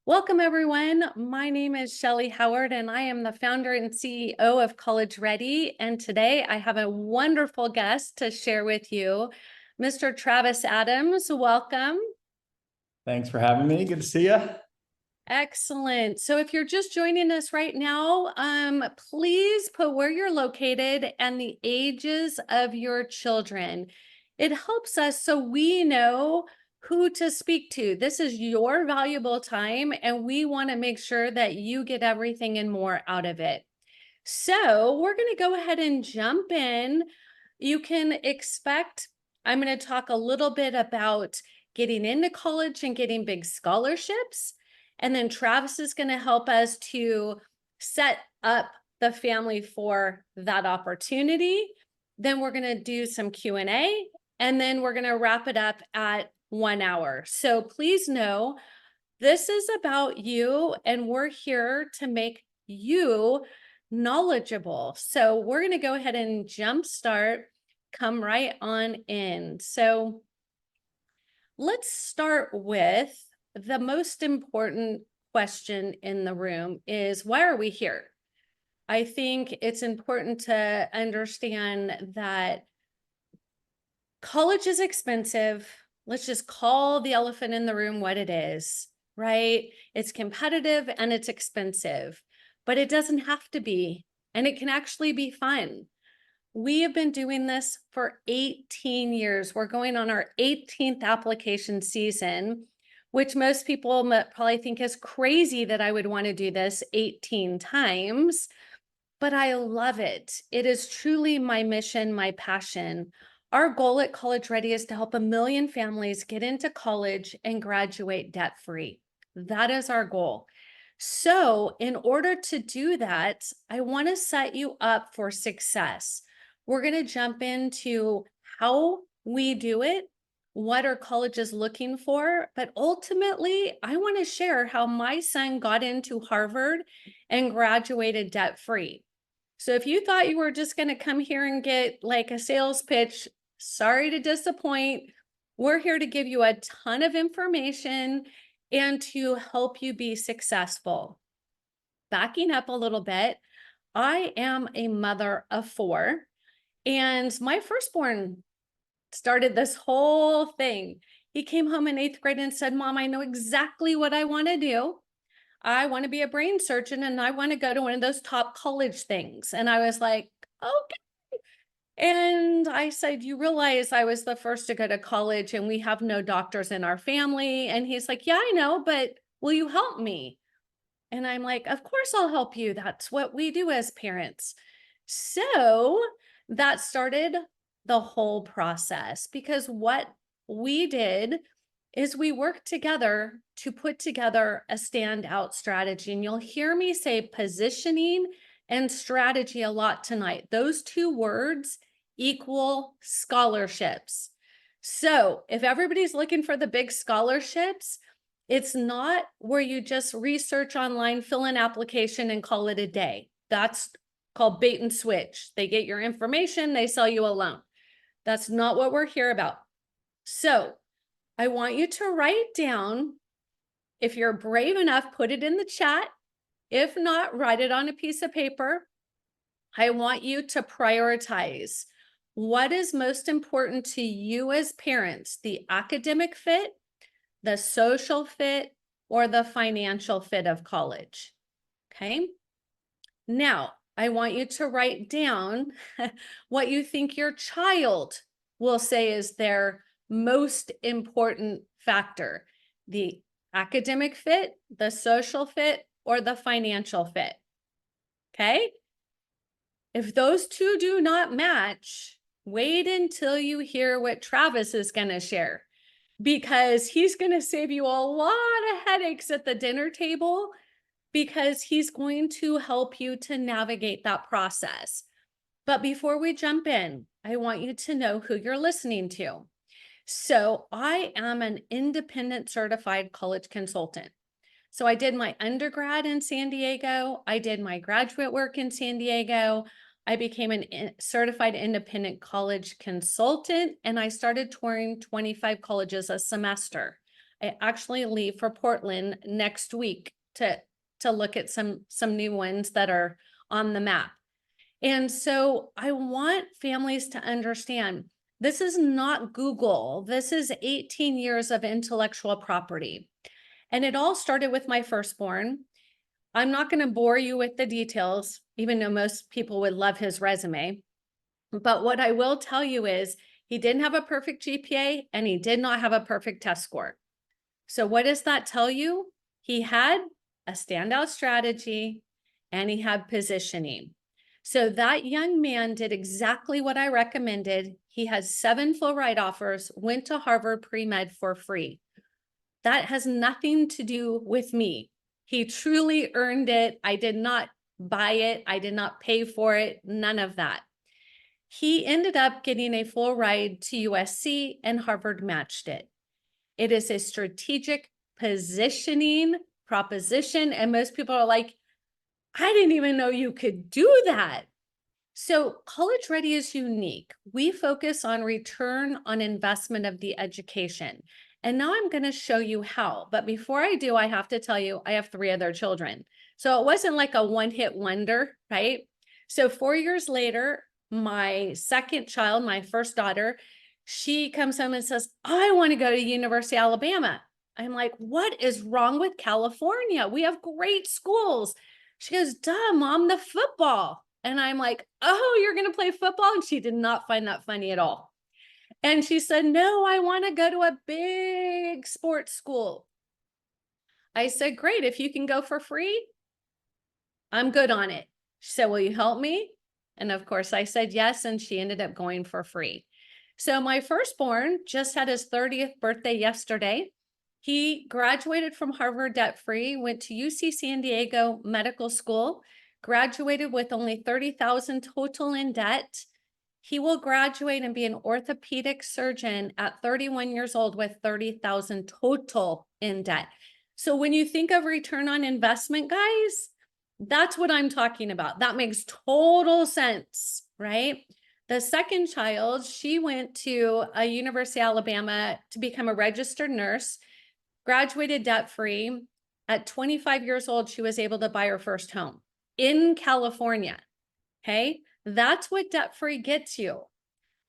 Welcome, everyone. My name is Shellee Howard, and I am the founder and CEO of College Ready. And today I have a wonderful guest to share with you, Mr. Travis Adams. Welcome. Thanks for having me. Good to see you. Excellent. So if you're just joining us right now, please put where you're located and the ages of your children. It helps us so we know who to speak to. This is your valuable time, and we want to make sure that you get everything and more out of it. So we're going to go ahead and jump in. You can expect, I'm going to talk a little bit about getting into college and getting big scholarships. And then Travis is going to help us to set up the family for that opportunity. Then we're going to do some Q&A, and then we're going to wrap it up at 1 hour. So please know this is about you, and we're here to make you knowledgeable. So we're going to go ahead and jumpstart, come right on in. So let's start with the most important question in the room is, why are we here? I think it's important to understand that college is expensive. Let's just call the elephant in the room what it is, right? It's competitive and it's expensive, but it doesn't have to be, and it can actually be fun. We have been doing this for 18 years. We're going on our 18th application season, which most people probably think is crazy that I would want to do this 18 times, but I love it. It is truly my mission, my passion. Our goal at College Ready is to help 1 million families get into college and graduate debt-free. That is our goal. So in order to do that, I want to set you up for success. We're going to jump into how we do it, what our college is looking for, but ultimately, I want to share how my son got into Harvard and graduated debt-free. So if you thought you were just going to come here and get like a sales pitch, sorry to disappoint. We're here to give you a ton of information and to help you be successful. Backing up a little bit, I am a mother of 4, and my firstborn started this whole thing. He came home in 8th grade and said, "Mom, I know exactly what I want to do. I want to be a brain surgeon, and I want to go to one of those top college things." And I was like, okay. And I said, "You realize I was the first to go to college and we have no doctors in our family?" And he's like, "Yeah, I know, but will you help me?" And I'm like, "Of course I'll help you. That's what we do as parents." So that started the whole process, because what we did is we worked together to put together a standout strategy. And you'll hear me say positioning and strategy a lot tonight. Those 2 words equal scholarships. So if everybody's looking for the big scholarships, it's not where you just research online, fill an application, and call it a day. That's called bait and switch. They get your information, they sell you a loan. That's not what we're here about. So I want you to write down, if you're brave enough, put it in the chat. If not, write it on a piece of paper. I want you to prioritize what is most important to you as parents: the academic fit, the social fit, or the financial fit of college. Okay. Now, I want you to write down what you think your child will say is their most important factor: the academic fit, the social fit, or the financial fit. Okay. If those 2 do not match, wait until you hear what Travis is going to share, because he's going to save you a lot of headaches at the dinner table, because he's going to help you to navigate that process. But before we jump in, I want you to know who you're listening to. So I am an independent certified college consultant. So I did my undergrad in San Diego. I did my graduate work in San Diego. I became a certified independent college consultant, and I started touring 25 colleges a semester. I actually leave for Portland next week to look at some new ones that are on the map. And so I want families to understand this is not Google. This is 18 years of intellectual property. And it all started with my firstborn. I'm not going to bore you with the details, even though most people would love his resume. But what I will tell you is he didn't have a perfect GPA and he did not have a perfect test score. So what does that tell you? He had a standout strategy and he had positioning. So that young man did exactly what I recommended. He has 7 full ride offers, went to Harvard pre-med for free. That has nothing to do with me. He truly earned it. I did not buy it. I did not pay for it. None of that. He ended up getting a full ride to USC and Harvard matched it. It is a strategic positioning proposition. And most people are like, I didn't even know you could do that. So College Ready is unique. We focus on return on investment of the education. And now I'm going to show you how. But before I do, I have to tell you, I have 3 other children. So it wasn't like a one-hit wonder, right? So 4 years later, my second child, my first daughter, she comes home and says, I want to go to University of Alabama. I'm like, what is wrong with California? We have great schools. She goes, duh, Mom, the football. And I'm like, oh, you're going to play football? And she did not find that funny at all. And she said, no, I want to go to a big sports school. I said, great. If you can go for free, I'm good on it. She said, will you help me? And of course I said yes. And she ended up going for free. So my firstborn just had his 30th birthday yesterday. He graduated from Harvard debt-free, went to UC San Diego Medical School, graduated with only $30,000 total in debt. He will graduate and be an orthopedic surgeon at 31 years old with $30,000 total in debt. So when you think of return on investment, guys, that's what I'm talking about. That makes total sense, right? The second child, she went to a University of Alabama to become a registered nurse, graduated debt-free. At 25 years old, she was able to buy her first home in California. Okay, that's what debt-free gets you.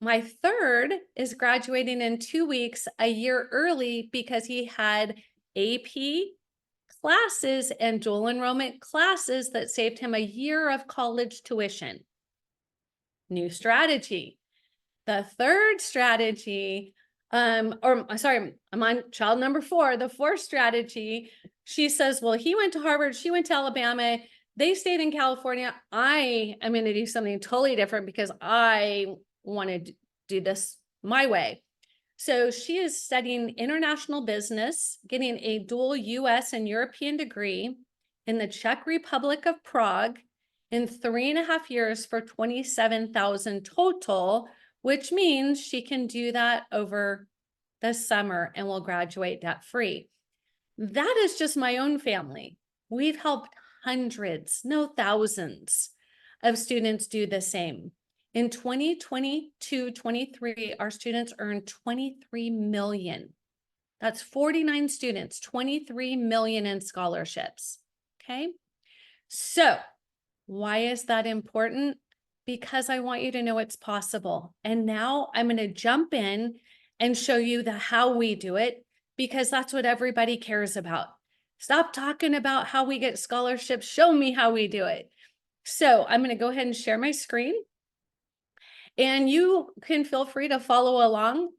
My third is graduating in 2 weeks, a year early, because he had AP classes and dual enrollment classes that saved him a year of college tuition. New strategy. The third strategy, I'm on child number 4. The fourth strategy, she says, well, he went to Harvard, she went to Alabama, they stayed in California. I am going to do something totally different because I want to do this my way. So she is studying international business, getting a dual US and European degree in the Czech Republic of Prague in 3.5 years for $27,000 total, which means she can do that over the summer and will graduate debt-free. That is just my own family. We've helped hundreds, no thousands of students do the same. In 2022-23, our students earned 23 million. That's 49 students, 23 million in scholarships. Okay. So why is that important? Because I want you to know it's possible. And now I'm going to jump in and show you the how we do it, because that's what everybody cares about. Stop talking about how we get scholarships. Show me how we do it. So I'm going to go ahead and share my screen. And you can feel free to follow along.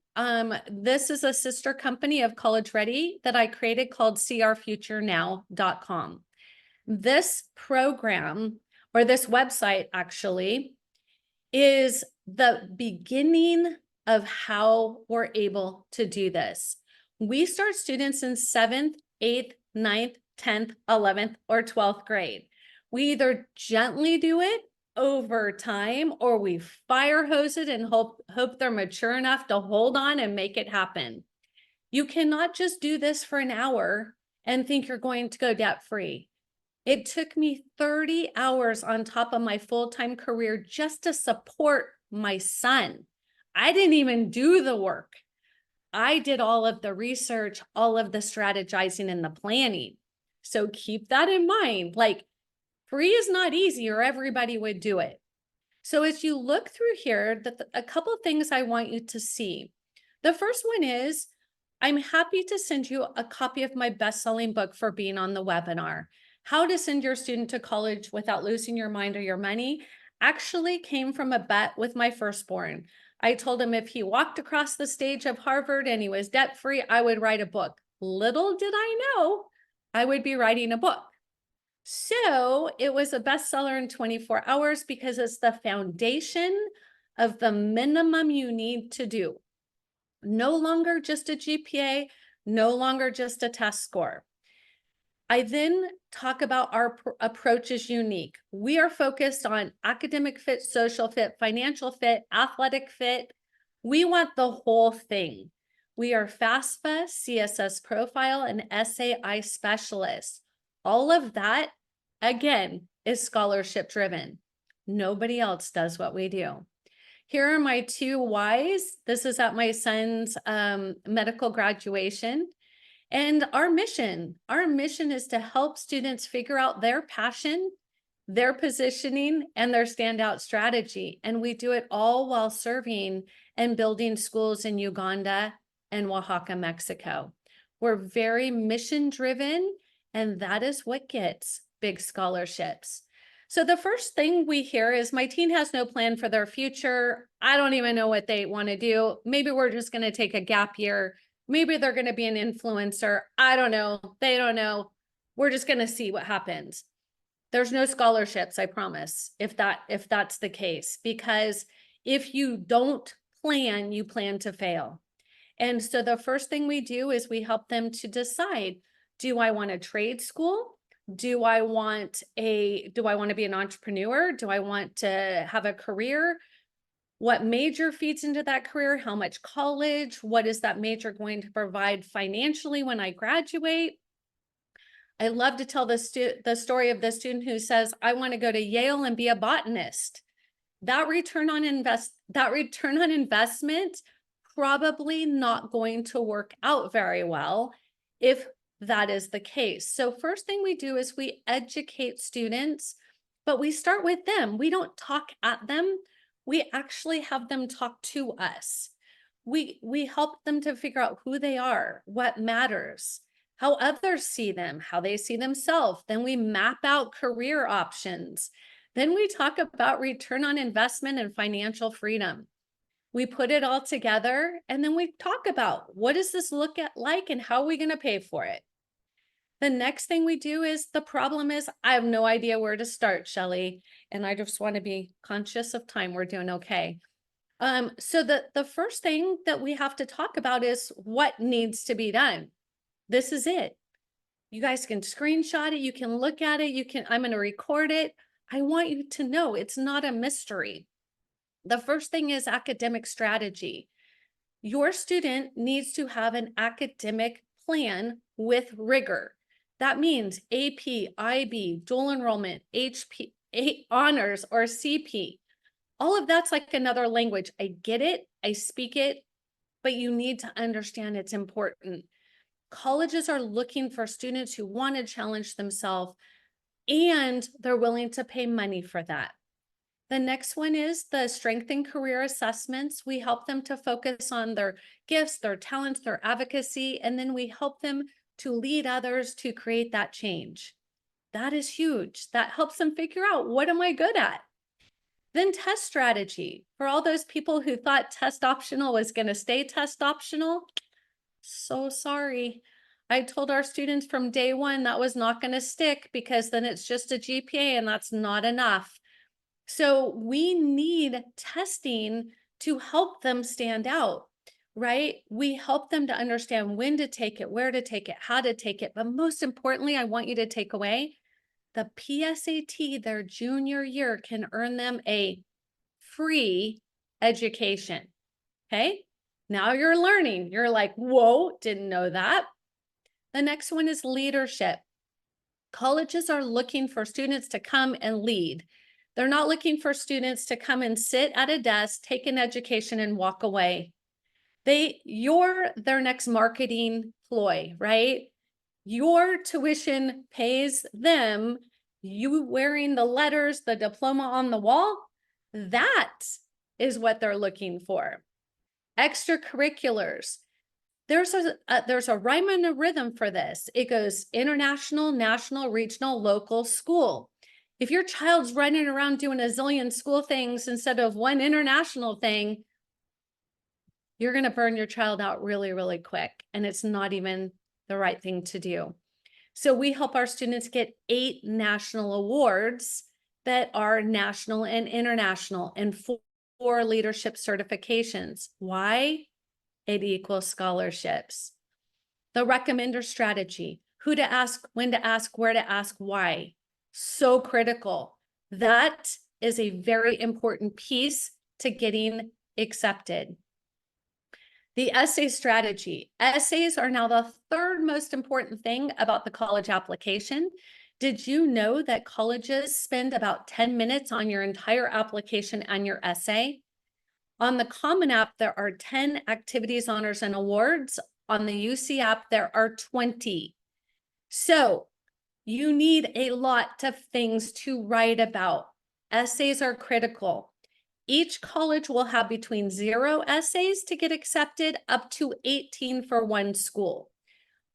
This is a sister company of College Ready that I created called seeourfuturenow.com. This program, or this website actually, is the beginning of how we're able to do this. We start students in 7th, 8th, 9th, 10th, 11th, or 12th grade. We either gently do it over time, or we fire hose it and hope they're mature enough to hold on and make it happen. You cannot just do this for an hour and think you're going to go debt-free. It took me 30 hours on top of my full-time career just to support my son. I didn't even do the work. I did all of the research, all of the strategizing and the planning. So keep that in mind. Like, free is not easy or everybody would do it. So as you look through here, a couple of things I want you to see. The first one is, I'm happy to send you a copy of my best-selling book for being on the webinar. How to Send Your Student to College Without Losing Your Mind or Your Money actually came from a bet with my firstborn. I told him if he walked across the stage of Harvard and he was debt-free, I would write a book. Little did I know I would be writing a book. So it was a bestseller in 24 hours because it's the foundation of the minimum you need to do. No longer just a GPA, no longer just a test score. I then talk about our approach is unique. We are focused on academic fit, social fit, financial fit, athletic fit. We want the whole thing. We are FAFSA, CSS profile, and SAI specialist. All of that, again, is scholarship driven. Nobody else does what we do. Here are my 2 whys. This is at my son's medical graduation. And our mission is to help students figure out their passion, their positioning, and their standout strategy. And we do it all while serving and building schools in Uganda and Oaxaca, Mexico. We're very mission driven, and that is what gets big scholarships. So the first thing we hear is my teen has no plan for their future. I don't even know what they want to do. Maybe we're just going to take a gap year. Maybe they're going to be an influencer. I don't know. They don't know. We're just going to see what happens. There's no scholarships, I promise, if that's the case, because if you don't plan, you plan to fail. And so the first thing we do is we help them to decide, do I want a trade school? Do I want to be an entrepreneur? Do I want to have a career? What major feeds into that career? How much college? What is that major going to provide financially when I graduate? I love to tell the story of the student who says, I want to go to Yale and be a botanist. That return on investment probably not going to work out very well if that is the case. So first thing we do is we educate students, but we start with them. We don't talk at them. We actually have them talk to us. We help them to figure out who they are, what matters, how others see them, how they see themselves. Then we map out career options. Then we talk about return on investment and financial freedom. We put it all together, and then we talk about what does this look like and how are we going to pay for it? The next thing we do is the problem is I have no idea where to start, Shellee, and I just want to be conscious of time. We're doing okay. So the first thing that we have to talk about is what needs to be done. This is it. You guys can screenshot it. You can look at it. I'm going to record it. I want you to know it's not a mystery. The first thing is academic strategy. Your student needs to have an academic plan with rigor. That means AP, IB, dual enrollment, HP, honors, or CP. All of that's like another language. I get it, I speak it, but you need to understand it's important. Colleges are looking for students who want to challenge themselves, and they're willing to pay money for that. The next one is the strength and career assessments. We help them to focus on their gifts, their talents, their advocacy, and then we help them to lead others to create that change. That is huge. That helps them figure out, what am I good at? Then test strategy. For all those people who thought test optional was going to stay test optional, so sorry. I told our students from day one that was not going to stick, because then it's just a GPA and that's not enough. So we need testing to help them stand out, right? We help them to understand when to take it, where to take it, how to take it. But most importantly, I want you to take away the PSAT their junior year can earn them a free education. Okay. Now you're learning. You're like, whoa, didn't know that. The next one is leadership. Colleges are looking for students to come and lead. They're not looking for students to come and sit at a desk, take an education, and walk away. You're their next marketing ploy, right? Your tuition pays them. You wearing the letters, the diploma on the wall, that is what they're looking for. Extracurriculars. There's a rhyme and a rhythm for this. It goes international, national, regional, local, school. If your child's running around doing a zillion school things instead of one international thing, you're going to burn your child out really, really quick. And it's not even the right thing to do. So we help our students get 8 national awards that are national and international, and 4 leadership certifications. Why? It equals scholarships. The recommender strategy, who to ask, when to ask, where to ask, why. So critical. That is a very important piece to getting accepted. The essay strategy. Essays are now the 3rd most important thing about the college application. Did you know that colleges spend about 10 minutes on your entire application and your essay? On the Common App, there are 10 activities, honors, and awards. On the UC app, there are 20. So you need a lot of things to write about. Essays are critical. Each college will have between 0 essays to get accepted up to 18 for one school.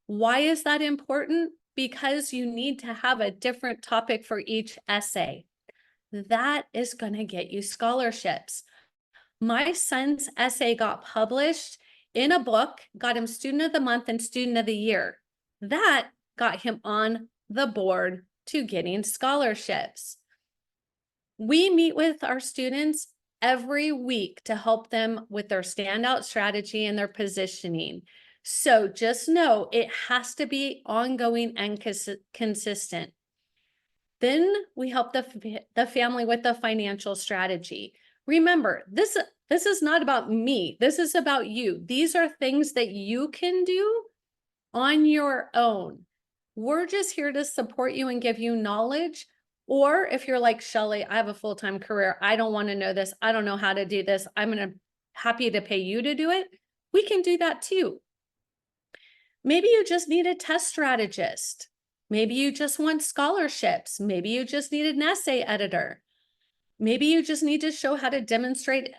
Why is that important? Because you need to have a different topic for each essay. That is going to get you scholarships. My son's essay got published in a book, got him Student of the Month and Student of the Year. That got him on the board to getting scholarships. We meet with our students every week to help them with their standout strategy and their positioning. So just know it has to be ongoing and consistent. Then we help the family with the financial strategy. Remember, this is not about me. This is about you. These are things that you can do on your own. We're just here to support you and give you knowledge. Or if you're like, Shellee, I have a full-time career. I don't want to know this. I don't know how to do this. Happy to pay you to do it. We can do that too. Maybe you just need a test strategist. Maybe you just want scholarships. Maybe you just need an essay editor. Maybe you just need to show how to demonstrate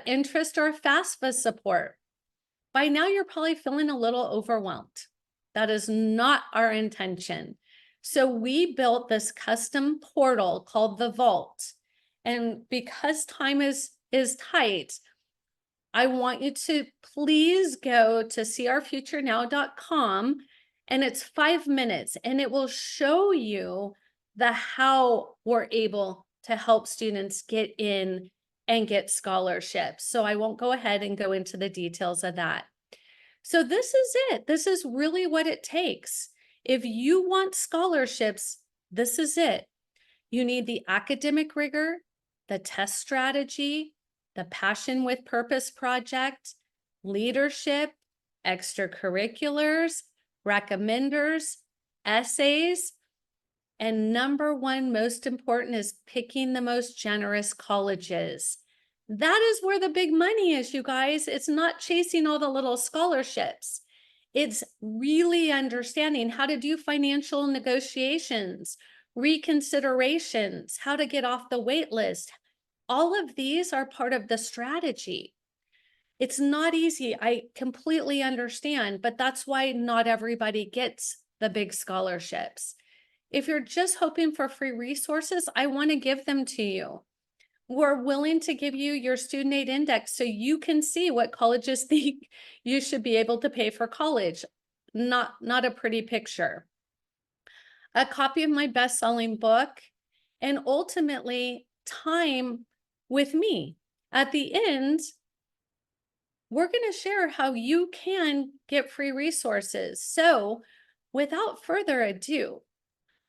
interest or FAFSA support. By now, you're probably feeling a little overwhelmed. That is not our intention. So we built this custom portal called the Vault. And because time is tight, I want you to please go to seeourfuturenow.com, and it's 5 minutes, and it will show you how we're able to help students get in and get scholarships. So I won't go ahead and go into the details of that. So this is it. This is really what it takes. If you want scholarships, this is it. You need the academic rigor, the test strategy, the Passion with Purpose project, leadership, extracurriculars, recommenders, essays, and number 1 most important is picking the most generous colleges. That is where the big money is, you guys. It's not chasing all the little scholarships. It's really understanding how to do financial negotiations, reconsiderations, how to get off the wait list. All of these are part of the strategy. It's not easy. I completely understand, but that's why not everybody gets the big scholarships. If you're just hoping for free resources, I want to give them to you. We're willing to give you your student aid index so you can see what colleges think you should be able to pay for college. Not a pretty picture. A copy of my best-selling book, and ultimately time with me. At the end, we're going to share how you can get free resources. So without further ado,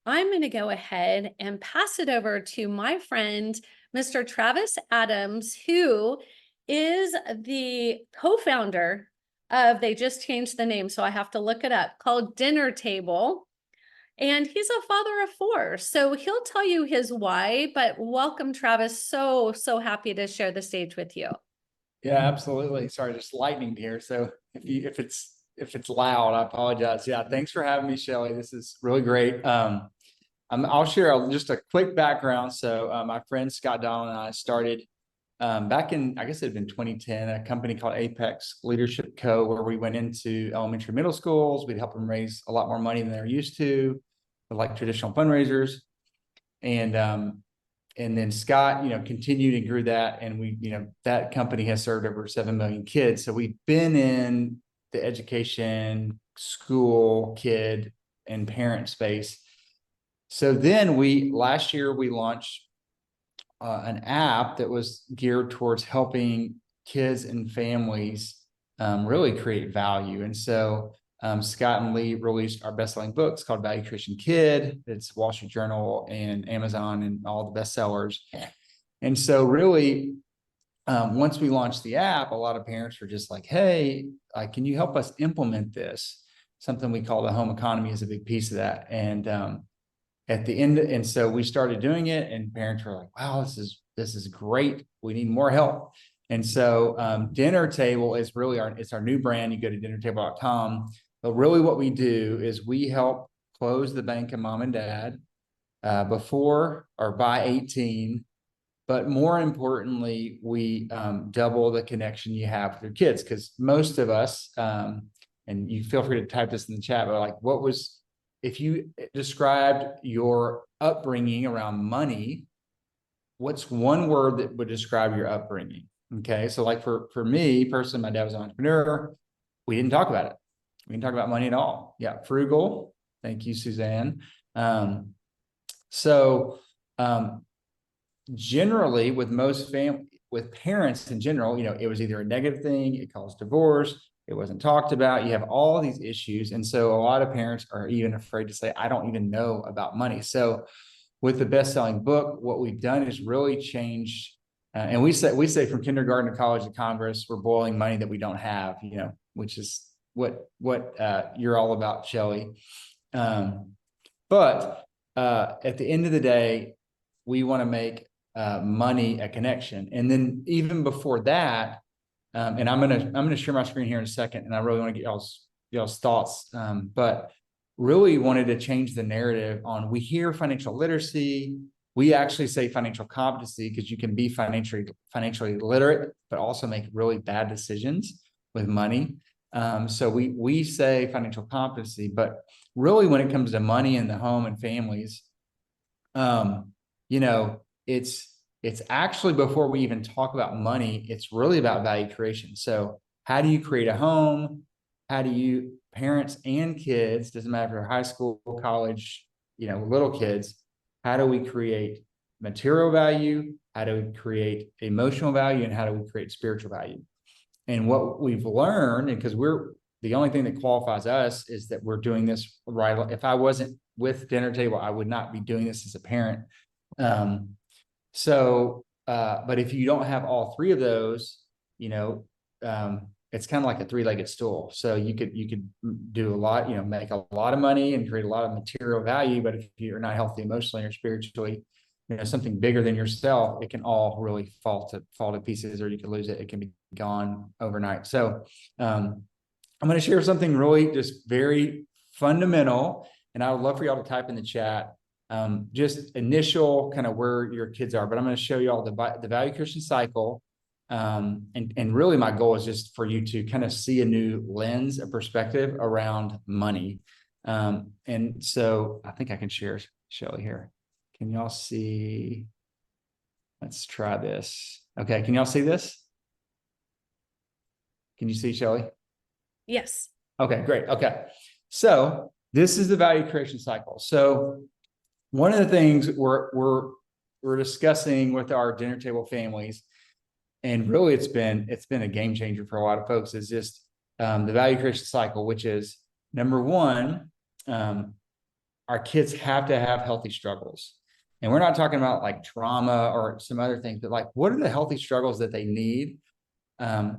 I'm going to go ahead and pass it over to my friend, Mr. Travis Adams, who is the co-founder of, they just changed the name, so I have to look it up, called Dinner Table. And he's a father of 4, so he'll tell you his why, but welcome, Travis. So happy to share the stage with you. Yeah, absolutely. Sorry, just lightning here. So if it's loud, I apologize. Yeah, thanks for having me, Shellee. This is really great. I'll share just a quick background. So my friend Scott Donald and I started back in, I guess it had been 2010, a company called Apex Leadership Co., where we went into elementary, middle schools. We'd help them raise a lot more money than they're used to, with like traditional fundraisers. And then Scott, continued and grew that. And that company has served over 7 million kids. So we've been in the education, school, kid, and parent space. So then last year we launched an app that was geared towards helping kids and families really create value. And so Scott and Lee released our best-selling books called Value Creation Kid. It's Wall Street Journal and Amazon and all the bestsellers. And so really, once we launched the app, a lot of parents were just like, hey, can you help us implement this? Something we call the home economy is a big piece of that. And at the end, and so we started doing it, and parents were like, wow, this is great. We need more help. And so Dinner Table is really it's our new brand. You go to dinnertable.com. But really what we do is we help close the bank of mom and dad before or by 18. But more importantly, we double the connection you have with your kids, because most of us, and you feel free to type this in the chat, but like, if you described your upbringing around money, what's one word that would describe your upbringing? Okay. So like for me personally, my dad was an entrepreneur. We didn't talk about it. We didn't talk about money at all. Yeah. Frugal. Thank you, Suzanne. Generally with parents in general, it was either a negative thing, it caused divorce, it wasn't talked about. You have all these issues. And so a lot of parents are even afraid to say, I don't even know about money. So with the best-selling book, what we've done is really changed. And we say from kindergarten to college to Congress, we're boiling money that we don't have, which is what you're all about, Shellee. But at the end of the day, we want to make money a connection. And then even before that, and I'm gonna share my screen here in a second, and I really want to get y'all's thoughts. But really wanted to change the narrative on, we hear financial literacy. We actually say financial competency, because you can be financially literate, but also make really bad decisions with money. So we say financial competency, but really when it comes to money in the home and families, it's actually, before we even talk about money, it's really about value creation. So how do you create a home? How do you, parents and kids, doesn't matter if you're high school, college, little kids, how do we create material value? How do we create emotional value? And how do we create spiritual value? And what we've learned, and because the only thing that qualifies us is that we're doing this right. If I wasn't with Dinner Table, I would not be doing this as a parent. But if you don't have all three of those, it's kind of like a three-legged stool. So you could do a lot, make a lot of money and create a lot of material value. But if you're not healthy emotionally or spiritually, something bigger than yourself, it can all really fall to pieces, or you can lose it. It can be gone overnight. So I'm going to share something really just very fundamental, and I would love for y'all to type in the chat just initial kind of where your kids are. But I'm going to show you all the value creation cycle. And really my goal is just for you to kind of see a new lens, a perspective around money. And so I think I can share Shellee here. Can y'all see? Let's try this. Okay. Can y'all see this? Can you see, Shellee? Yes. Okay, great. Okay. So this is the value creation cycle. So one of the things we're discussing with our dinner table families, and really it's been a game changer for a lot of folks, is just the value creation cycle, which is number one, our kids have to have healthy struggles. And we're not talking about like trauma or some other things, but like, what are the healthy struggles that they need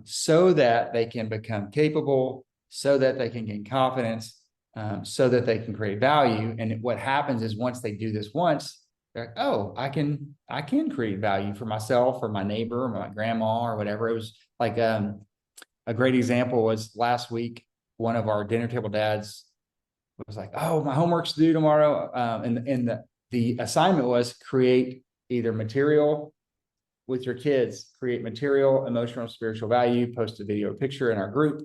so that they can become capable, so that they can gain confidence, so that they can create value. And what happens is once they do this once, they're like, oh, I can create value for myself or my neighbor or my grandma or whatever. It was like, a great example was last week, one of our dinner table dads was like, oh, my homework's due tomorrow. And the assignment was create either material with your kids, create material, emotional, spiritual value, post a video or picture in our group.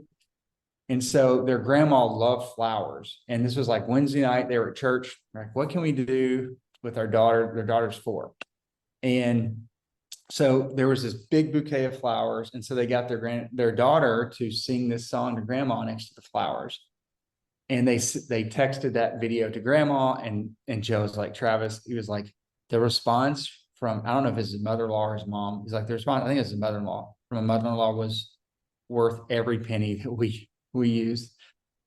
And so their grandma loved flowers. And this was like Wednesday night, they were at church. Like, what can we do with our daughter? Their daughter's 4. And so there was this big bouquet of flowers. And so they got their daughter to sing this song to grandma next to the flowers. And they texted that video to grandma, and Joe's like, Travis, he was like, the response from, I don't know if it's his mother-in-law or his mom. He's like, the response, I think it's his mother-in-law, from a mother-in-law was worth every penny that we used.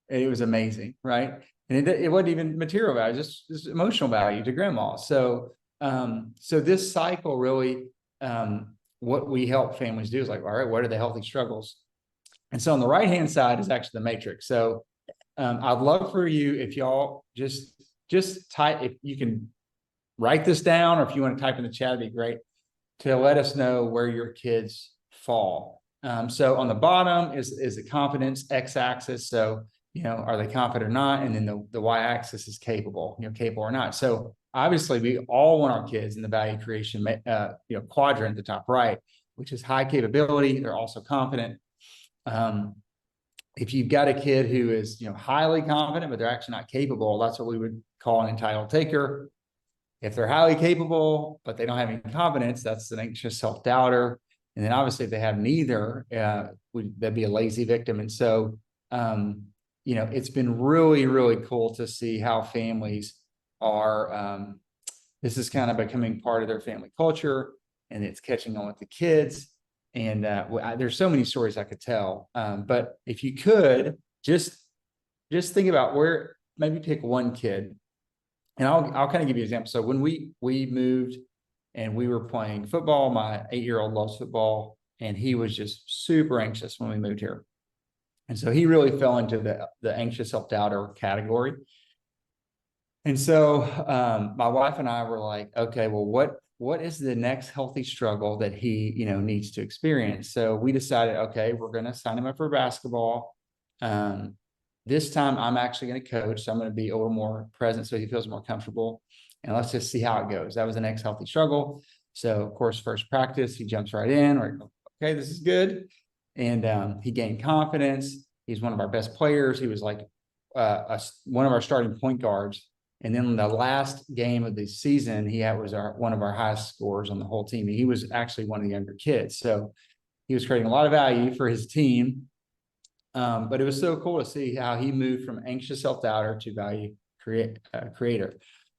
And it was amazing, right? And it wasn't even material value, just emotional value to grandma. So this cycle really, what we help families do is like, all right, what are the healthy struggles? And so on the right-hand side is actually the matrix. So I'd love for you, if y'all just type, if you can write this down, or if you want to type in the chat, it'd be great to let us know where your kids fall. So on the bottom is the confidence x-axis. So, are they confident or not? And then the y-axis is capable, capable or not. So obviously we all want our kids in the value creation, quadrant at the top right, which is high capability. They're also confident. If you've got a kid who is, highly confident, but they're actually not capable, that's what we would call an entitled taker. If they're highly capable, but they don't have any confidence, that's an anxious self-doubter. And then obviously if they have neither, that'd be a lazy victim. And so, it's been really, really cool to see how families are, this is kind of becoming part of their family culture, and it's catching on with the kids. And there's so many stories I could tell. But if you could just think about where, maybe pick one kid, and I'll kind of give you an example. So when we moved and we were playing football, my 8-year-old loves football, and he was just super anxious when we moved here. And so he really fell into the anxious self-doubter category. And so my wife and I were like, okay, well, what is the next healthy struggle that he, needs to experience? So we decided, okay, we're going to sign him up for basketball. This time I'm actually going to coach. So I'm going to be a little more present so he feels more comfortable. And let's just see how it goes. That was the next healthy struggle. So of course, first practice, he jumps right in. We're like, okay, this is good. And he gained confidence. He's one of our best players. He was like one of our starting point guards. And then the last game of the season, was one of our highest scorers on the whole team. And he was actually one of the younger kids. So he was creating a lot of value for his team. But it was so cool to see how he moved from anxious self-doubter to value creator.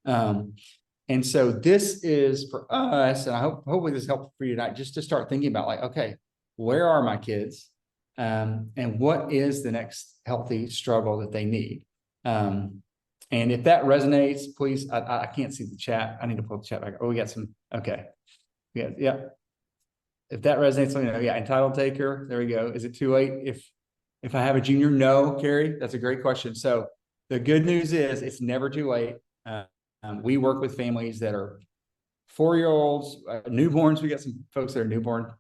And so this is for us, and hopefully this is helpful for you tonight, just to start thinking about like, okay, where are my kids? And what is the next healthy struggle that they need? And if that resonates, please, I can't see the chat. I need to pull the chat back. Oh, we got some, okay. Yeah. If that resonates, let me know. Yeah, entitled taker, there we go. Is it too late if I have a junior? No, Carrie, that's a great question. So the good news is it's never too late. We work with families that are 4-year-olds, newborns. We got some folks that are newborn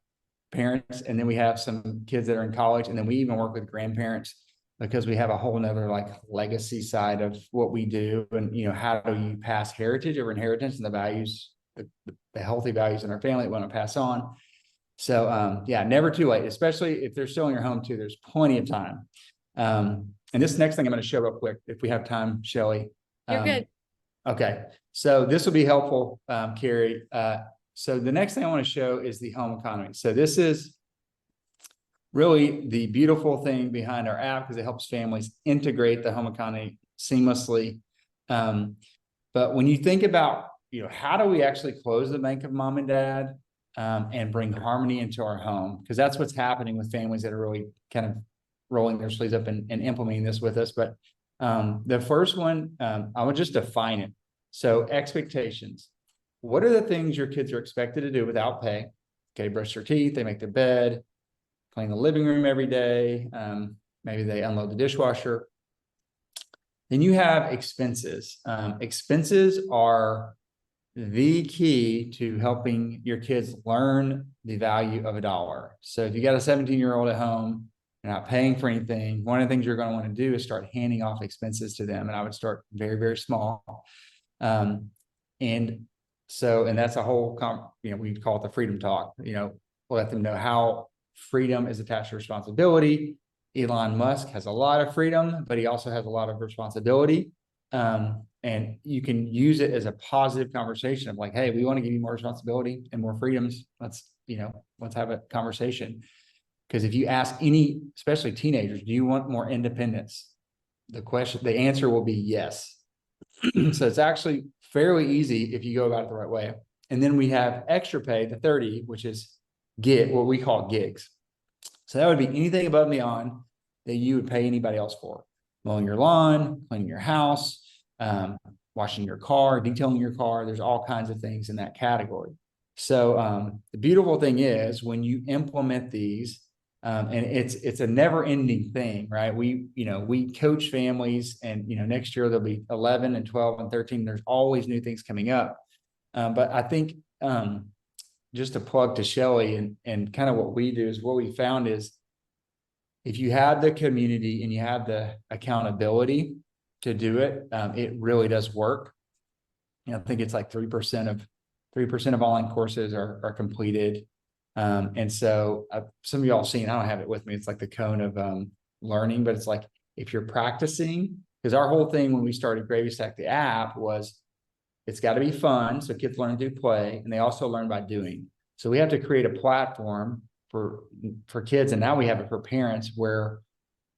parents, and then we have some kids that are in college, and then we even work with grandparents, because we have a whole nother like legacy side of what we do. And, how do you pass heritage over inheritance and the values, the healthy values in our family that we want to pass on. So, never too late, especially if they're still in your home too, there's plenty of time. And this next thing I'm going to show real quick, if we have time, Shellee. You're good. Okay. So this will be helpful, Carrie. So the next thing I want to show is the home economy. So this is really the beautiful thing behind our app, because it helps families integrate the home economy seamlessly. But when you think about, how do we actually close the bank of mom and dad and bring harmony into our home? Because that's what's happening with families that are really kind of rolling their sleeves up and implementing this with us. But the first one, I would just define it. So expectations. What are the things your kids are expected to do without pay? Okay, brush their teeth, they make their bed, clean the living room every day. Maybe they unload the dishwasher. Then you have expenses. Expenses are the key to helping your kids learn the value of a dollar. So if you got a 17-year-old at home, you're not paying for anything, one of the things you're going to want to do is start handing off expenses to them. And I would start very, very small. And that's a whole, we call it the freedom talk, we'll let them know how freedom is attached to responsibility. Elon Musk has a lot of freedom, but he also has a lot of responsibility. And you can use it as a positive conversation of like, hey, we want to give you more responsibility and more freedoms. Let's have a conversation. Because if you ask any, especially teenagers, do you want more independence? The answer will be yes. So it's actually fairly easy if you go about it the right way. And then we have extra pay, the 30, which is what we call gigs. So that would be anything above and beyond that you would pay anybody else for. Mowing your lawn, cleaning your house, washing your car, detailing your car. There's all kinds of things in that category. So the beautiful thing is when you implement these, and it's a never-ending thing, right? We coach families, and next year there'll be 11 and 12 and 13. There's always new things coming up. But I think just a plug to Shellee and kind of what we do is what we found is if you have the community and you have the accountability to do it, it really does work. I think it's like 3% of online courses are completed. And so some of y'all seen, I don't have it with me. It's like the cone of learning, but it's like, if you're practicing, because our whole thing when we started GravyStack, the app, was it's got to be fun. So kids learn through play, and they also learn by doing. So we have to create a platform for kids. And now we have it for parents where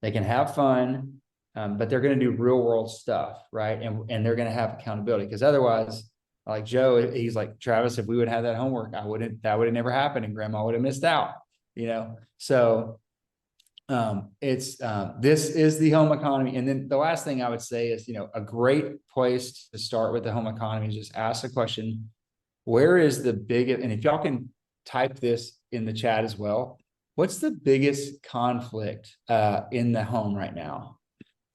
they can have fun, but they're going to do real world stuff. Right. And they're going to have accountability, because otherwise, like Joe, he's like, Travis, if we would have that homework, that would have never happened, and grandma would have missed out, So this is the home economy. And then the last thing I would say is, a great place to start with the home economy is just ask the question, where is the biggest, and if y'all can type this in the chat as well, what's the biggest conflict in the home right now?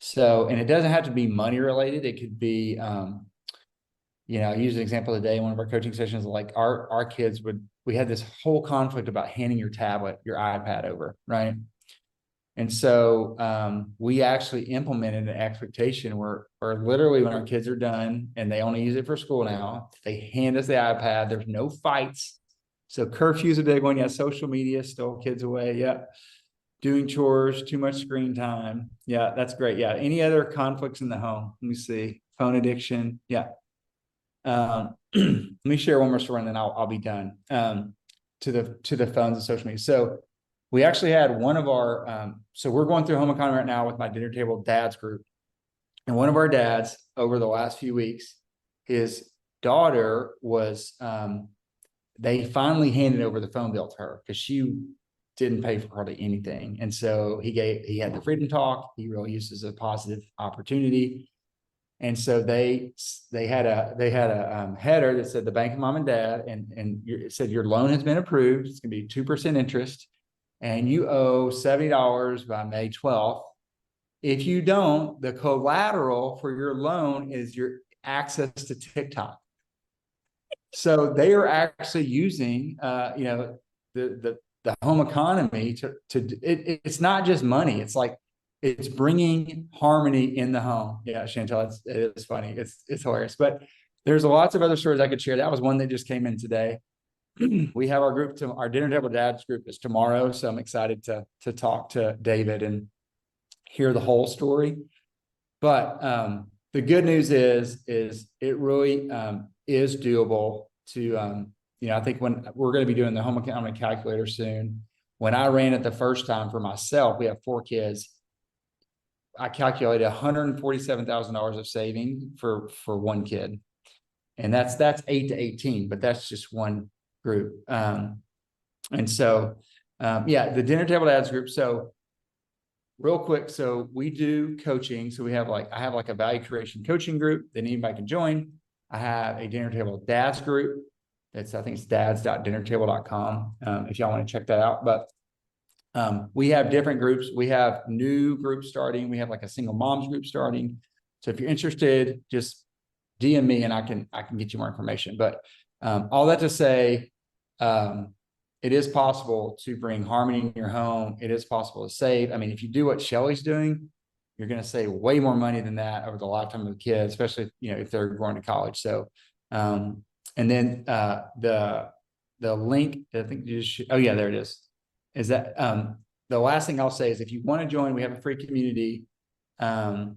So, and it doesn't have to be money related. It could be, I use an example today in one of our coaching sessions, like our kids we had this whole conflict about handing your tablet, your iPad over, right? And so we actually implemented an expectation where literally when our kids are done and they only use it for school now, they hand us the iPad. There's no fights. So curfew is a big one. Yeah, social media stole kids away. Yeah. Doing chores, too much screen time. Yeah, that's great. Yeah. Any other conflicts in the home? Let me see. Phone addiction. Yeah. Let me share one more story and then I'll be done. To the phones and social media. So we actually had one of our, so we're going through home economy right now with my dinner table dads group. And one of our dads over the last few weeks, his daughter was, they finally handed over the phone bill to her because she didn't pay for hardly anything. And so he had the freedom talk. He really used it as a positive opportunity. And so they had a header that said the bank of mom and dad, and it said your loan has been approved. It's going to be 2% interest, and you owe $70 by May 12th. If you don't, the collateral for your loan is your access to TikTok. So they are actually using, the home economy it's not just money. It's like, it's bringing harmony in the home. Yeah, Chantel, it is funny. It's hilarious. But there's lots of other stories I could share. That was one that just came in today. We have our Dinner Table Dads group is tomorrow. So I'm excited to talk to David and hear the whole story. But the good news is it really is doable to, I think when we're going to be doing the home economic calculator soon. When I ran it the first time for myself, we have 4 kids. I calculated $147,000 of saving for one kid. And that's 8 to 18, but that's just one group. And so, the Dinner Table Dads group. So real quick. So we do coaching. So I have like a value creation coaching group that anybody can join. I have a Dinner Table Dads group. I think it's dads.dinnertable.com. If y'all want to check that out, but we have different groups. We have new groups starting. We have like a single moms group starting. So if you're interested, just DM me and I can get you more information. But all that to say, it is possible to bring harmony in your home. It is possible to save. I mean, if you do what Shellee's doing, you're going to save way more money than that over the lifetime of the kid, especially, if they're going to college. So, and then the link, I think you just, oh yeah, there it is that, the last thing I'll say is if you want to join, we have a free community. And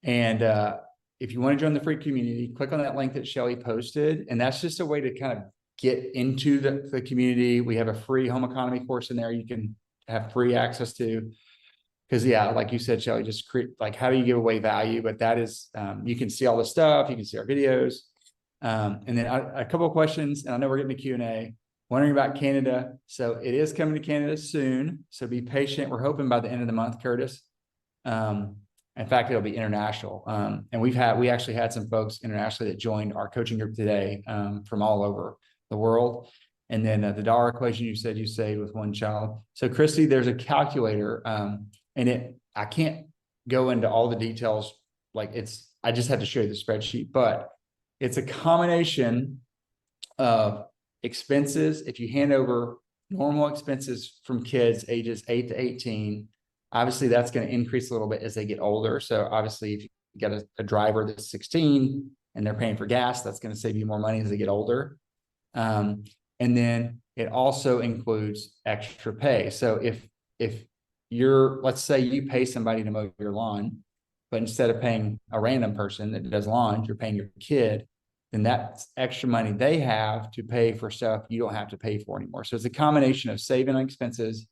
if you want to join the free community, click on that link that Shellee posted. And that's just a way to kind of get into the community. We have a free home economy course in there you can have free access to. Because yeah, like you said, Shellee, just create, like, how do you give away value? But that is, you can see all the stuff, you can see our videos. And then a couple of questions, and I know we're getting to Q&A, wondering about Canada. So it is coming to Canada soon. So be patient. We're hoping by the end of the month, Curtis. In fact, it'll be international. And we actually had some folks internationally that joined our coaching group today, from all over the world. And then the dollar equation you said you saved with one child. So Christy, there's a calculator, and I can't go into all the details. Like I just had to show you the spreadsheet, but it's a combination of expenses. If you hand over normal expenses from kids ages 8 to 18, obviously that's going to increase a little bit as they get older. So obviously if you get a driver that's 16 and they're paying for gas, that's going to save you more money as they get older. And then it also includes extra pay. So if let's say you pay somebody to mow your lawn, but instead of paying a random person that does lawns, you're paying your kid, then that's extra money they have to pay for stuff you don't have to pay for anymore. So it's a combination of saving on expenses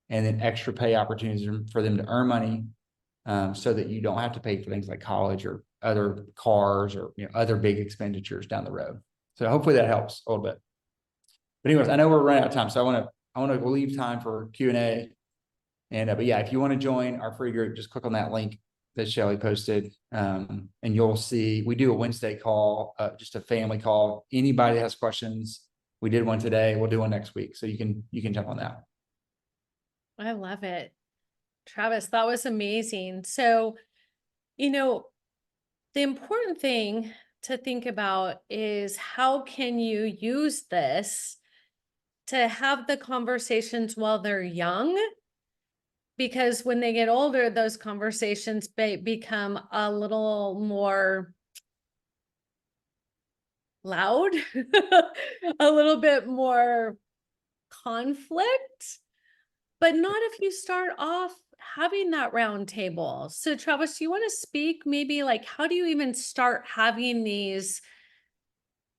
and then extra pay opportunities for them to earn money, so that you don't have to pay for things like college or other cars or other big expenditures down the road. So hopefully that helps a little bit. But anyways, I know we're running out of time, so I want to leave time for Q&A. And but yeah, if you want to join our free group, just click on that link that Shellee posted, and you'll see we do a Wednesday call, just a family call. Anybody that has questions, we did one today. We'll do one next week, so you can jump on that. I love it. Travis, that was amazing. So, the important thing to think about is how can you use this to have the conversations while they're young? Because when they get older, those conversations become a little more loud, a little bit more conflict, but not if you start off having that round table. So Travis, you want to speak maybe like, how do you even start having these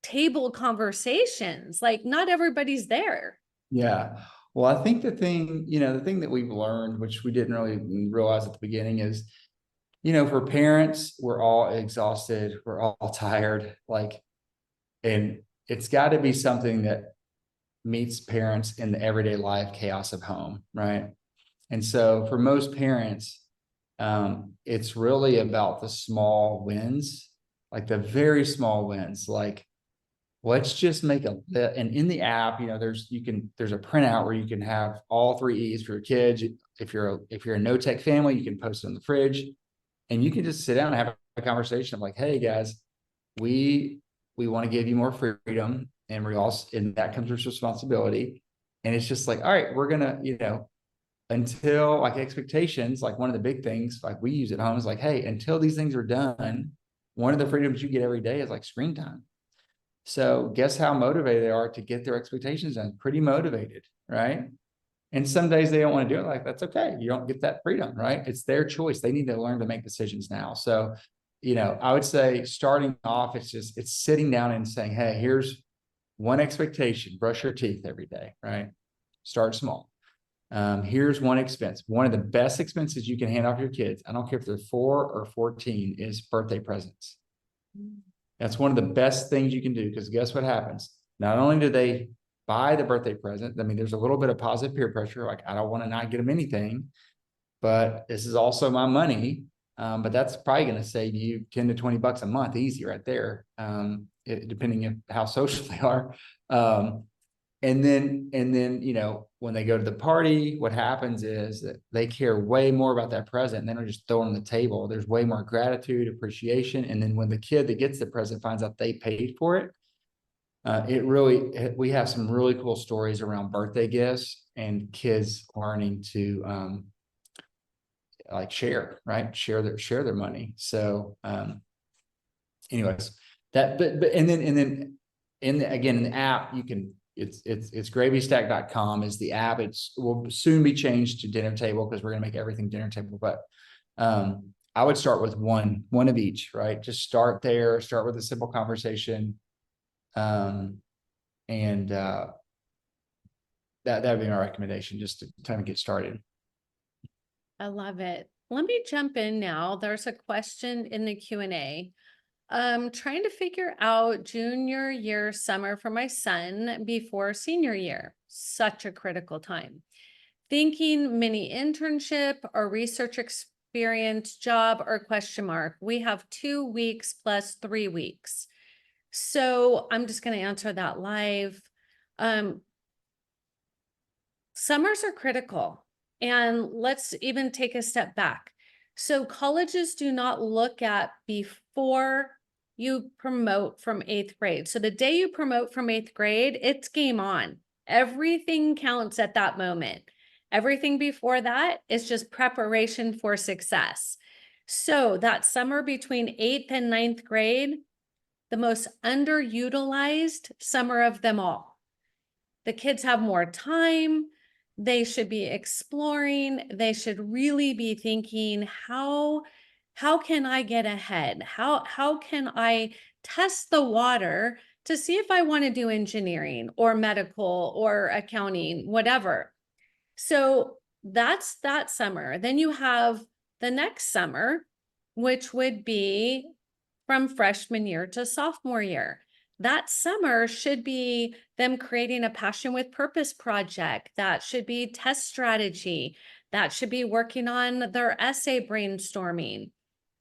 table conversations? Like not everybody's there. Yeah. Well, I think the thing that we've learned, which we didn't really realize at the beginning, is, for parents, we're all exhausted, we're all tired, and it's got to be something that meets parents in the everyday life chaos of home, right? And so for most parents, it's really about the small wins, like the very small wins, like let's just make and in the app, there's a printout where you can have all 3 E's for your kids. If you're a no tech family, you can post it on the fridge, and you can just sit down and have a conversation of like, hey guys, we want to give you more freedom, and that comes with responsibility. And it's just like, all right, we're gonna, until like expectations, like one of the big things like we use at home is like, hey, until these things are done, one of the freedoms you get every day is like screen time. So guess how motivated they are to get their expectations done? Pretty motivated, right? And some days they don't want to do it. Like, that's okay. You don't get that freedom, right? It's their choice. They need to learn to make decisions now. So, I would say starting off, it's sitting down and saying, hey, here's one expectation, brush your teeth every day, right? Start small. Here's one expense. One of the best expenses you can hand off your kids, I don't care if they're 4 or 14, is birthday presents. That's one of the best things you can do, because guess what happens? Not only do they buy the birthday present, I mean, there's a little bit of positive peer pressure. Like, I don't want to not get them anything, but this is also my money. But that's probably going to save you 10 to 20 bucks a month, easy right there. Depending on how social they are. And then, you know, when they go to the party, what happens is that they care way more about that present, and they don't just throw it on the table. There's way more gratitude, appreciation. And then when the kid that gets the present finds out they paid for it, we have some really cool stories around birthday gifts and kids learning to like share, right? Share their money. So anyways, again, in the app, you can, it's gravystack.com is the app. It's will soon be changed to Dinner Table because we're gonna make everything Dinner Table. But I would start with one of each, right? Just start there, start with a simple conversation. And that would be my recommendation, just to kind of get started. I love it. Let me jump in now. There's a question in the Q&A. Trying to figure out junior year summer for my son before senior year. Such a critical time. Thinking mini internship or research experience job or question mark. We have 2 weeks plus 3 weeks. So I'm just going to answer that live. Summers are critical. And let's even take a step back. So colleges do not look at before you promote from 8th grade. So the day you promote from 8th grade, it's game on. Everything counts at that moment. Everything before that is just preparation for success. So that summer between 8th and 9th grade, the most underutilized summer of them all. The kids have more time. They should be exploring. They should really be thinking, how can I get ahead? How can I test the water to see if I want to do engineering or medical or accounting, whatever. So that's that summer. Then you have the next summer, which would be from freshman year to sophomore year. That summer should be them creating a passion with purpose project. That should be test strategy. That should be working on their essay brainstorming.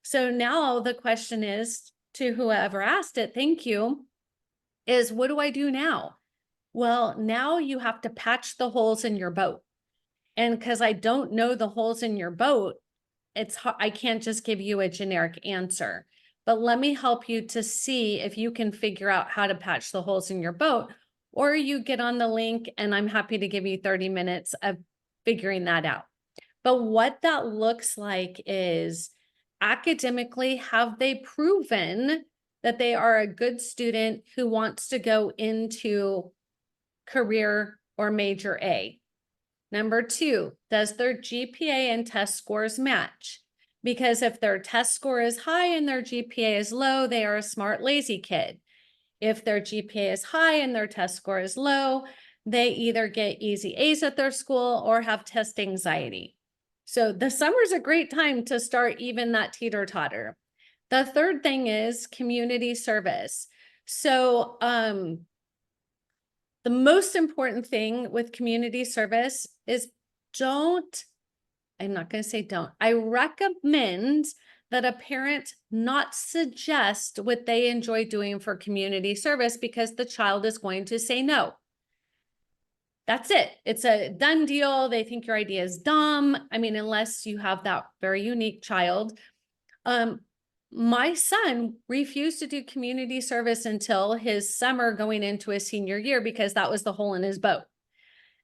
So now the question is to whoever asked it, thank you, is what do I do now? Well, now you have to patch the holes in your boat. And because I don't know the holes in your boat, I can't just give you a generic answer. But let me help you to see if you can figure out how to patch the holes in your boat, or you get on the link and I'm happy to give you 30 minutes of figuring that out. But what that looks like is academically, have they proven that they are a good student who wants to go into career or major A? Number 2, does their GPA and test scores match? Because if their test score is high and their GPA is low, they are a smart, lazy kid. If their GPA is high and their test score is low, they either get easy A's at their school or have test anxiety. So the summer's a great time to start even that teeter-totter. The third thing is community service. So the most important thing with community service is I'm not going to say don't. I recommend that a parent not suggest what they enjoy doing for community service because the child is going to say no. That's it. It's a done deal. They think your idea is dumb. I mean, unless you have that very unique child. My son refused to do community service until his summer going into his senior year because that was the hole in his boat.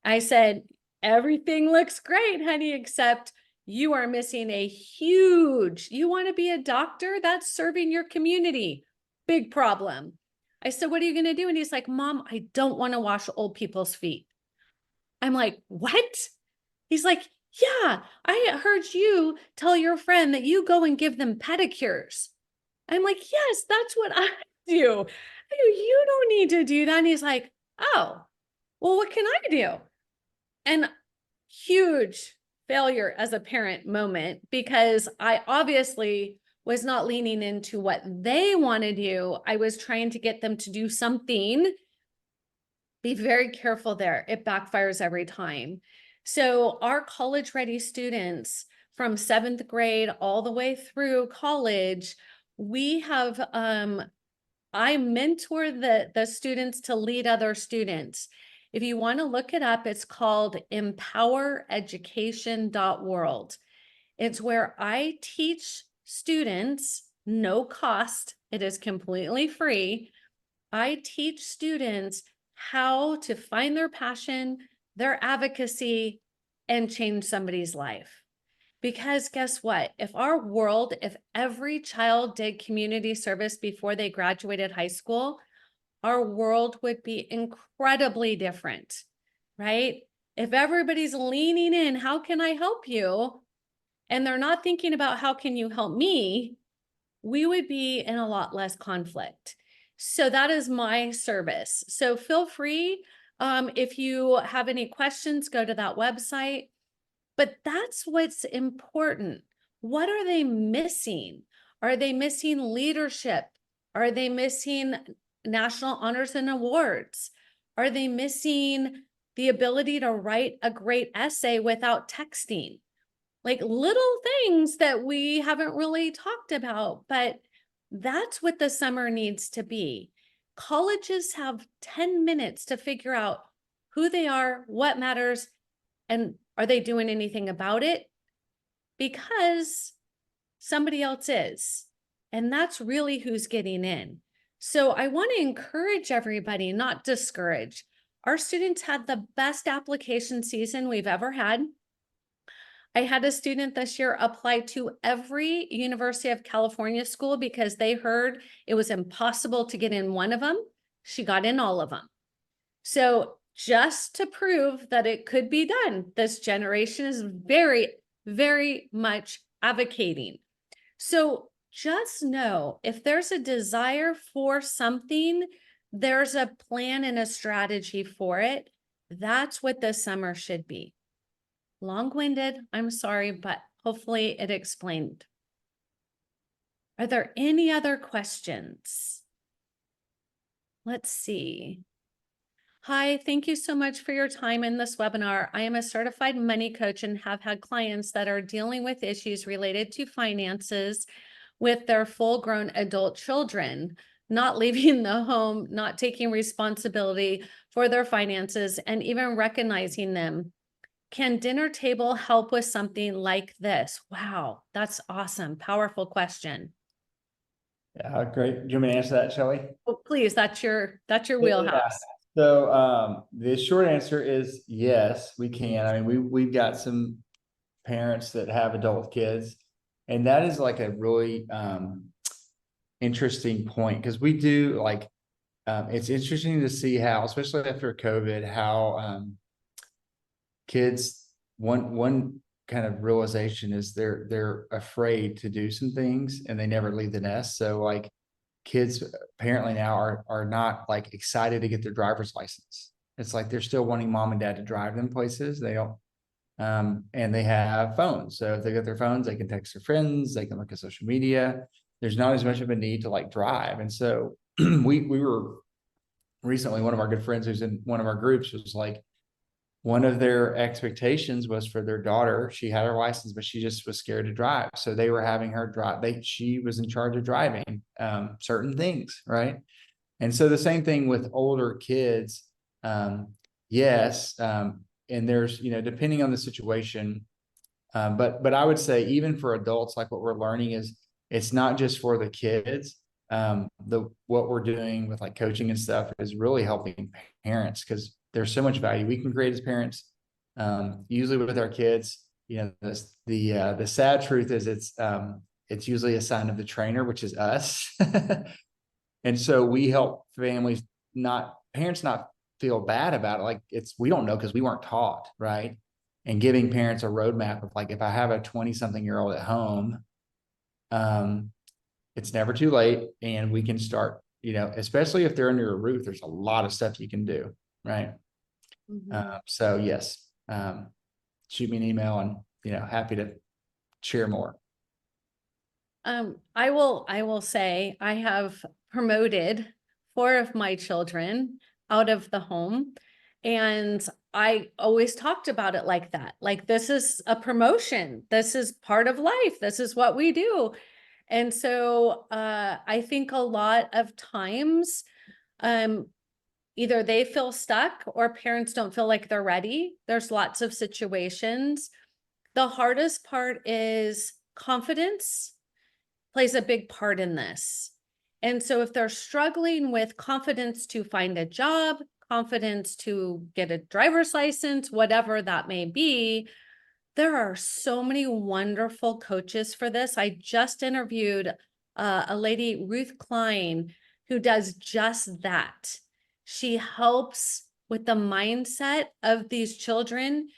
I said, everything looks great, honey, except you are missing you want to be a doctor? That's serving your community. Big problem. I said, what are you going to do? And he's like, Mom, I don't want to wash old people's feet. I'm like, what? He's like, yeah, I heard you tell your friend that you go and give them pedicures. I'm like, yes, that's what I do. I go, you don't need to do that. And he's like, oh, well, what can I do? And huge failure as a parent moment, because I obviously was not leaning into what they want to do. I was trying to get them to do something. Be very careful there. It backfires every time. So our college ready students from 7th grade all the way through college, we have, I mentor the students to lead other students. If you want to look it up, it's called empowereducation.world. It's where I teach students, no cost, it is completely free. I teach students how to find their passion, their advocacy, and change somebody's life. Because guess what? If every child did community service before they graduated high school, our world would be incredibly different, right? If everybody's leaning in, how can I help you? And they're not thinking about how can you help me, we would be in a lot less conflict. So that is my service. So feel free, if you have any questions, go to that website. But that's what's important. What are they missing? Are they missing leadership? Are they missing national honors and awards? Are they missing the ability to write a great essay without texting? Like little things that we haven't really talked about, but that's what the summer needs to be. Colleges have 10 minutes to figure out who they are, what matters, and are they doing anything about it? Because somebody else is. And that's really who's getting in. So I want to encourage everybody, not discourage. Our students had the best application season we've ever had. I had a student this year apply to every University of California school because they heard it was impossible to get in one of them. She got in all of them. So just to prove that it could be done, this generation is very, very much advocating. So just know if there's a desire for something, there's a plan and a strategy for it. That's what this summer should be. Long-winded, I'm sorry, but hopefully it explained. Are there any other questions? Let's see. Hi, thank you so much for your time in this webinar. I am a certified money coach and have had clients that are dealing with issues related to finances with their full-grown adult children, not leaving the home, not taking responsibility for their finances, and even recognizing them. Can Dinner Table help with something like this? Wow, that's awesome. Powerful question. Yeah, great. Do you want me to answer that, Shelly? Oh, please, that's your Yeah. wheelhouse. So the short answer is yes, we can. I mean, we've got some parents that have adult kids, and that is like a really interesting point because we do like it's interesting to see how, especially after COVID, how kids one kind of realization is they're afraid to do some things and they never leave the nest. So like kids apparently now are not like excited to get their driver's license. It's like they're still wanting mom and dad to drive them places. They don't and they have phones. So if they got their phones, they can text their friends, they can look at social media. There's not as much of a need to like drive. And so we were recently, one of our good friends who's in one of our groups was like, one of their expectations was for their daughter. She had her license, but she just was scared to drive. So they were having her drive. She was in charge of driving certain things, right? And so the same thing with older kids. Yes, and there's depending on the situation, but I would say even for adults, like what we're learning is it's not just for the kids. What we're doing with like coaching and stuff is really helping parents because there's so much value we can create as parents. Usually with our kids, the sad truth is it's usually a sign of the trainer, which is us. And so we help parents not feel bad about it. Like we don't know because we weren't taught, right? And giving parents a roadmap of like, if I have a 20-something-year-old at home, it's never too late. And we can start, especially if they're under a roof, there's a lot of stuff you can do, right? So yes, shoot me an email and, happy to share more. I will say I have promoted 4 of my children out of the home, and I always talked about it like that. Like, this is a promotion. This is part of life. This is what we do. And so I think a lot of times either they feel stuck or parents don't feel like they're ready. There's lots of situations. The hardest part is confidence plays a big part in this. And so if they're struggling with confidence to find a job, confidence to get a driver's license, whatever that may be, there are so many wonderful coaches for this. I just interviewed a lady, Ruth Klein, who does just that. She helps with the mindset of these children,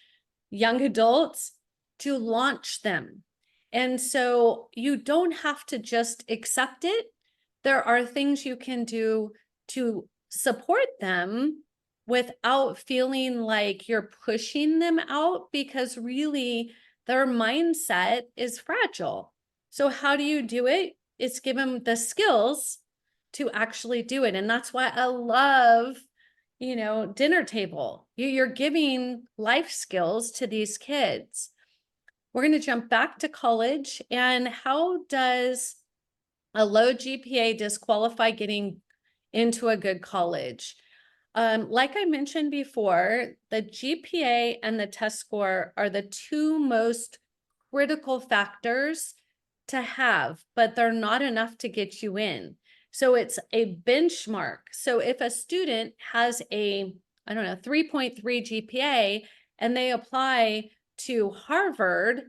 young adults, to launch them. And so you don't have to just accept it. There are things you can do to support them without feeling like you're pushing them out, because really their mindset is fragile. So how do you do it? It's give them the skills to actually do it. And that's why I love, Dinner Table. You're giving life skills to these kids. We're going to jump back to college. And how does a low GPA disqualify getting into a good college? Like I mentioned before, the GPA and the test score are the two most critical factors to have, but they're not enough to get you in. So it's a benchmark. So if a student has a, 3.3 GPA and they apply to Harvard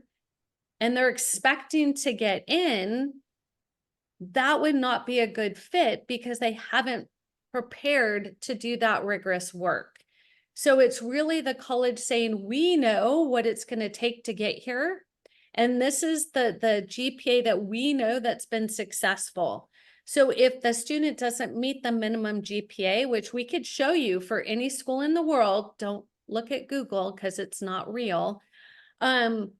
and they're expecting to get in, that would not be a good fit because they haven't prepared to do that rigorous work. So it's really the college saying, we know what it's going to take to get here. And this is the GPA that we know that's been successful. So if the student doesn't meet the minimum GPA, which we could show you for any school in the world, don't look at Google because it's not real. Then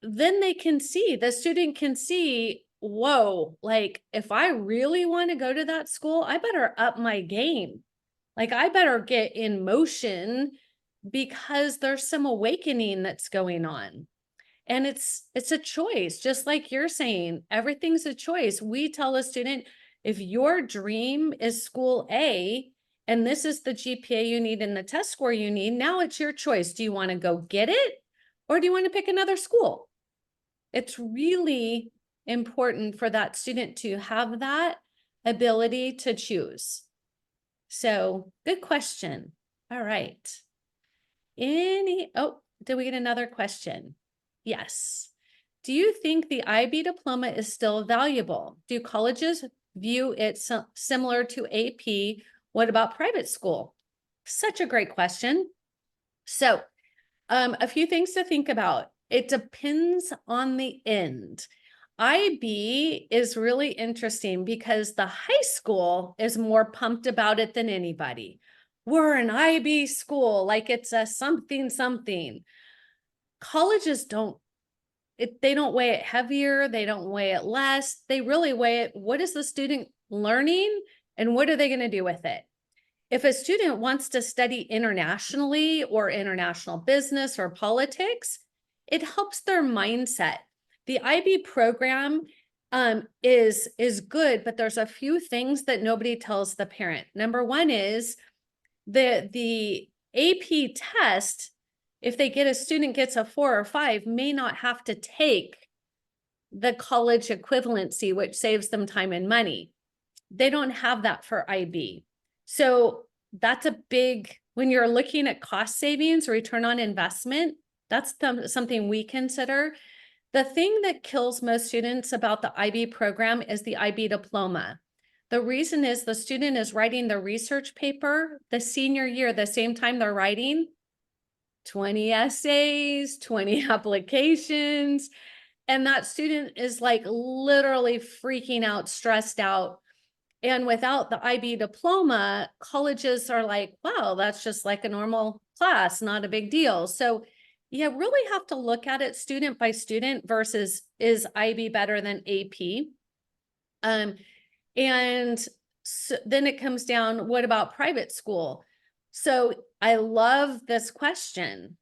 the student can see, whoa, like if I really want to go to that school, I better up my game. Like I better get in motion because there's some awakening that's going on. And it's a choice, just like you're saying, everything's a choice. We tell a student, if your dream is school A, and this is the GPA you need and the test score you need, now it's your choice. Do you want to go get it? Or do you want to pick another school? It's really important for that student to have that ability to choose. So good question. All right. Did we get another question? Yes. Do you think the IB diploma is still valuable? Do colleges view it similar to AP? What about private school? Such a great question. So a few things to think about. It depends on the end. IB is really interesting because the high school is more pumped about it than anybody. We're an IB school, like it's a something. Colleges they don't weigh it heavier, they don't weigh it less. They really weigh it, what is the student learning and what are they going to do with it? If a student wants to study internationally or international business or politics, it helps their mindset. The IB program is good, but there's a few things that nobody tells the parent. Number one is the AP test, if a student gets a 4 or 5, may not have to take the college equivalency, which saves them time and money. They don't have that for IB. So that's a big, when you're looking at cost savings, return on investment, that's something we consider. The thing that kills most students about the IB program is the IB diploma. The reason is the student is writing the research paper the senior year, the same time they're writing 20 essays, 20 applications, and that student is like literally freaking out, stressed out. And without the IB diploma, colleges are like, wow, that's just like a normal class, not a big deal. So you really have to look at it student by student versus is IB better than AP? And so then it comes down, what about private school? So I love this question.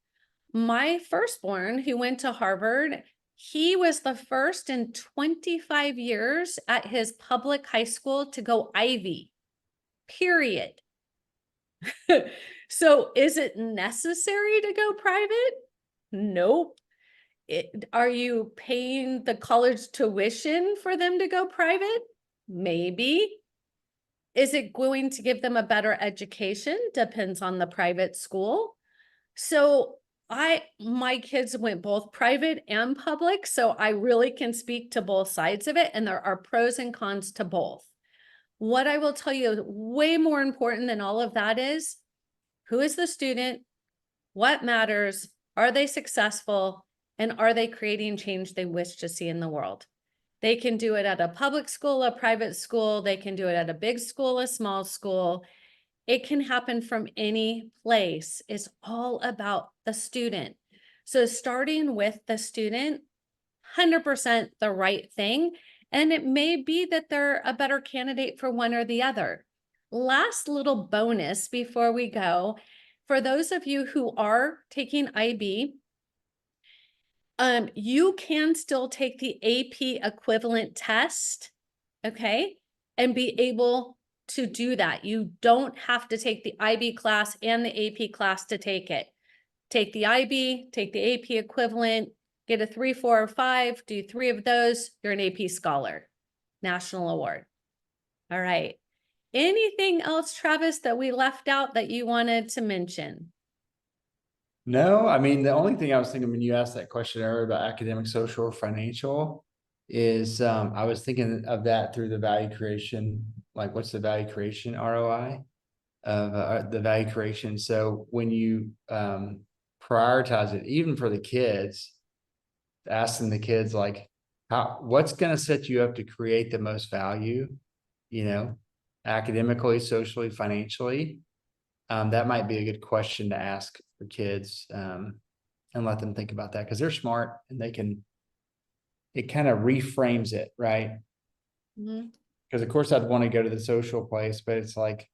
My firstborn, who went to Harvard, he was the first in 25 years at his public high school to go Ivy, period. So is it necessary to go private? Nope. Are you paying the college tuition for them to go private? Maybe. Is it going to give them a better education? Depends on the private school. So my kids went both private and public, so I really can speak to both sides of it, and there are pros and cons to both. What I will tell you, way more important than all of that is, who is the student? What matters? Are they successful? And are they creating change they wish to see in the world? They can do it at a public school, a private school. They can do it at a big school, a small school. It can happen from any place. It's all about the student. So starting with the student, 100% the right thing. And it may be that they're a better candidate for one or the other. Last little bonus before we go, for those of you who are taking IB, you can still take the AP equivalent test, okay, and be able to do that. You don't have to take the IB class and the AP class to take it. Take the IB, take the AP equivalent, get a 3, 4, or 5, do 3 of those, you're an AP scholar, national award. All right. Anything else, Travis, that we left out that you wanted to mention? No, I mean, the only thing I was thinking when you asked that question earlier about academic, social, or financial is I was thinking of that through the value creation, like what's the value creation ROI of the value creation. So when you prioritize it, even for the kids, asking the kids like, what's going to set you up to create the most value, you know, academically, socially, financially. That might be a good question to ask for kids and let them think about that because they're smart and it kind of reframes it, right? Because of course I'd want to go to the social place, but it's like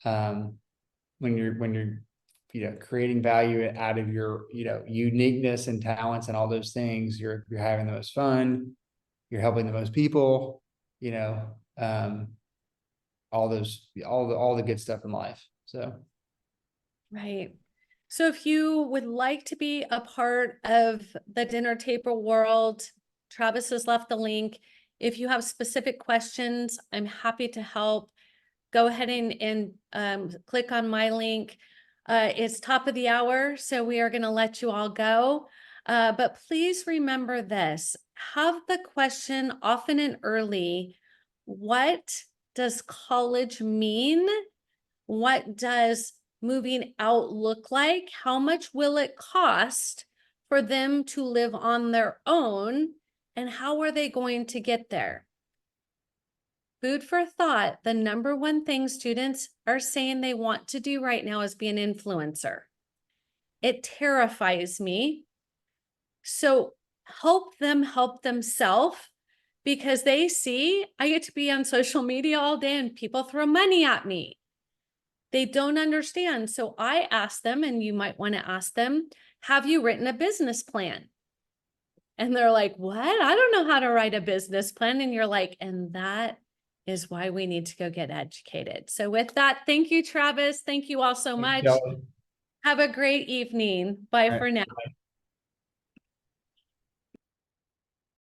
when you're creating value out of your uniqueness and talents and all those things, you're having the most fun, you're helping the most people, all the good stuff in life. So right. So if you would like to be a part of the dinner table world, Travis has left the link. If you have specific questions, I'm happy to help. Go ahead and click on my link. It's top of the hour, so we are going to let you all go. But please remember this. Have the question often and early. What does college mean? What does moving out look like? How much will it cost for them to live on their own? And how are they going to get there? Food for thought. The number one thing students are saying they want to do right now is be an influencer. It terrifies me. So help them help themselves because they see I get to be on social media all day and people throw money at me. They don't understand. So I ask them, and you might want to ask them, have you written a business plan? And they're like, what? I don't know how to write a business plan. And you're like, and that is why we need to go get educated. So with that, thank you, Travis. Thank you all so much. Shellee. Have a great evening. Bye All for right. now. Bye.